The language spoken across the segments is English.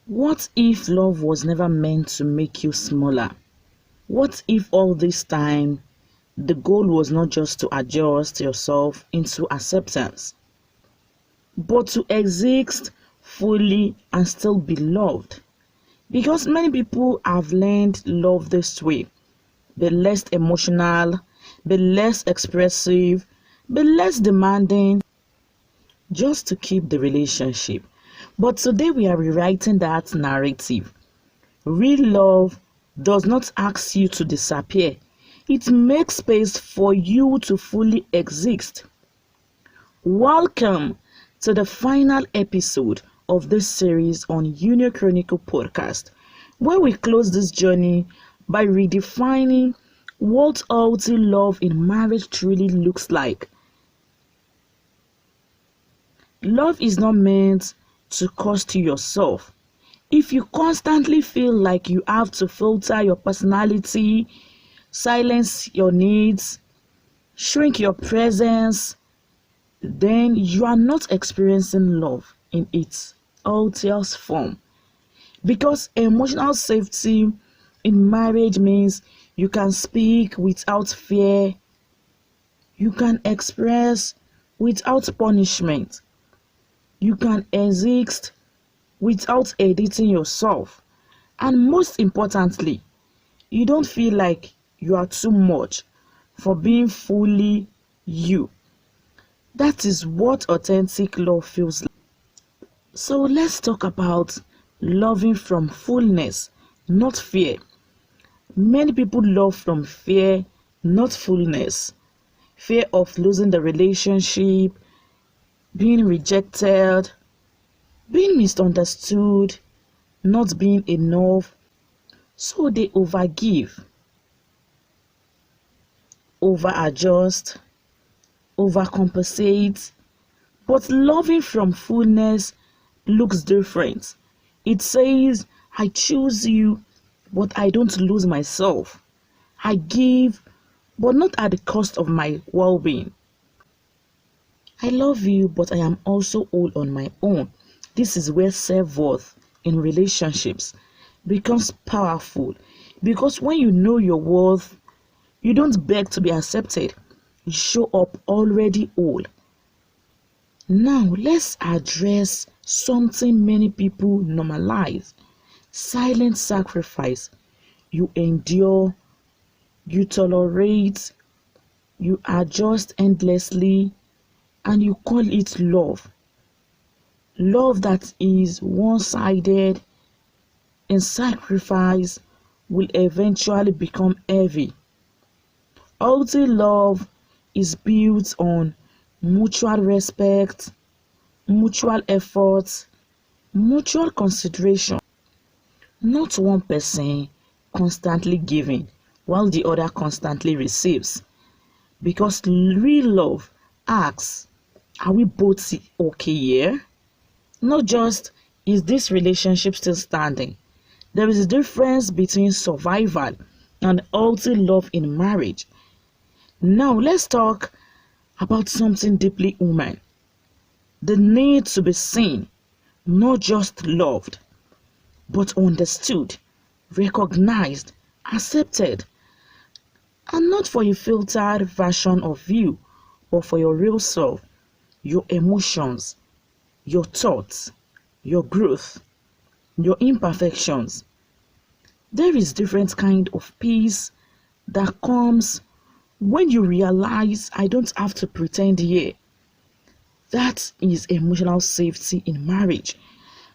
What if love was never meant to make you smaller? What if all this time the goal was not just to adjust yourself into acceptance, but to exist fully and still be loved? Because many people have learned love this way: be less emotional, be less expressive, be less demanding, just to keep the relationship. But today we are rewriting that narrative. Real love does not ask you to disappear. It makes space for you to fully exist. Welcome to the final episode of this series on Union Chronicle podcast, where we close this journey by redefining what healthy love in marriage truly looks like. Love is not meant to cost you yourself. If you constantly feel like you have to filter your personality, silence your needs, shrink your presence, then you are not experiencing love in its healthiest form. Because emotional safety in marriage means you can speak without fear, you can express without punishment, you can exist without editing yourself, and most importantly, you don't feel like you are too much for being fully you. That is what authentic love feels like. So let's talk about loving from fullness, not fear. Many people love from fear, not fullness. Fear of losing the relationship, being rejected, being misunderstood, not being enough. So they overgive, overadjust, overcompensate. But loving from fullness looks different. It says, I choose you, but I don't lose myself. I give, but not at the cost of my well-being. I love you, but I am also whole on my own. This is where self-worth in relationships becomes powerful, because when you know your worth, you don't beg to be accepted. You show up already whole. Now, let's address something many people normalize: silent sacrifice. You endure, you tolerate, you adjust endlessly, and you call it love. Love that is one-sided and sacrifice will eventually become heavy. Healthy love is built on mutual respect, mutual effort, mutual consideration, not one person constantly giving while the other constantly receives. Because real love asks, are we both okay here? Not just, is this relationship still standing? There is a difference between survival and healthy love in marriage. Now let's talk about something deeply human: the need to be seen, not just loved, but understood, recognized, accepted, and not for a filtered version of you, but for your real self, your emotions, your thoughts, your growth, your imperfections. There is different kind of peace that comes when you realize, I don't have to pretend here. That is emotional safety in marriage,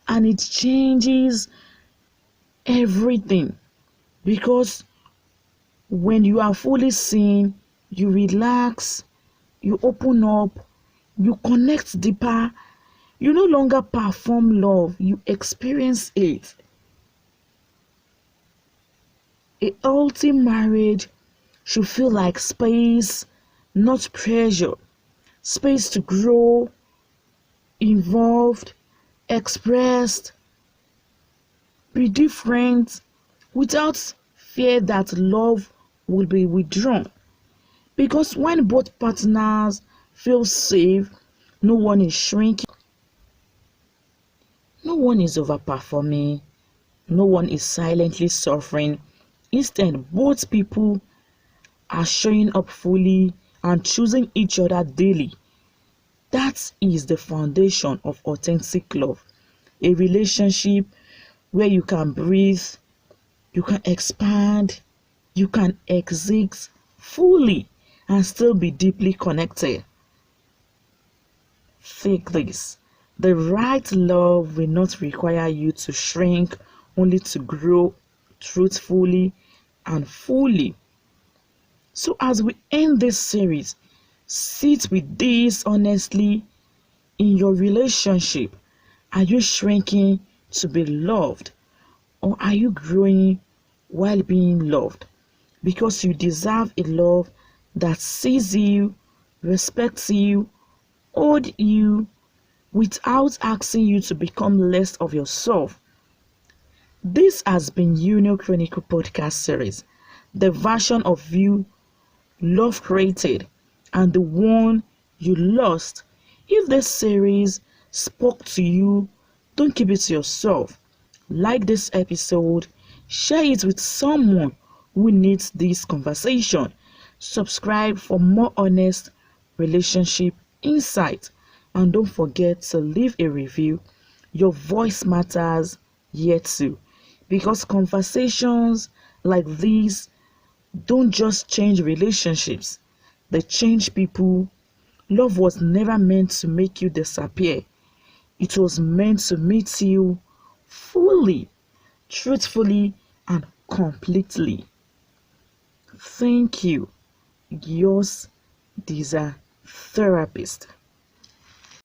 and it changes everything. Because when you are fully seen, you relax, you open up, you connect deeper. You no longer perform love, you experience it. A healthy marriage should feel like space, not pressure. Space to grow, involved, expressed, be different, without fear that love will be withdrawn. Because when both partners feel safe, no one is shrinking, no No one is overperforming, no one is silently suffering. Instead, both people are showing up fully and choosing each other daily. That is the foundation of authentic love. A relationship where you can breathe, you can expand, you can exist fully and still be deeply connected. Think this. The right love will not require you to shrink, only to grow truthfully and fully. So, as we end this series, sit with this honestly in your relationship. Are you shrinking to be loved, or are you growing while being loved? Because you deserve a love that sees you, respects you, holds you without asking you to become less of yourself. This has been Chronicle podcast series, the version of you love created and the one you lost. If this series spoke to you, don't keep it to yourself. Like this episode, share it with someone who needs this conversation. Subscribe for more honest relationship insight. And don't forget to leave a review. Your voice matters here too. Because conversations like these don't just change relationships, they change people. Love was never meant to make you disappear. It was meant to meet you fully, truthfully, and completely. Thank you. Yours, Disa Therapist.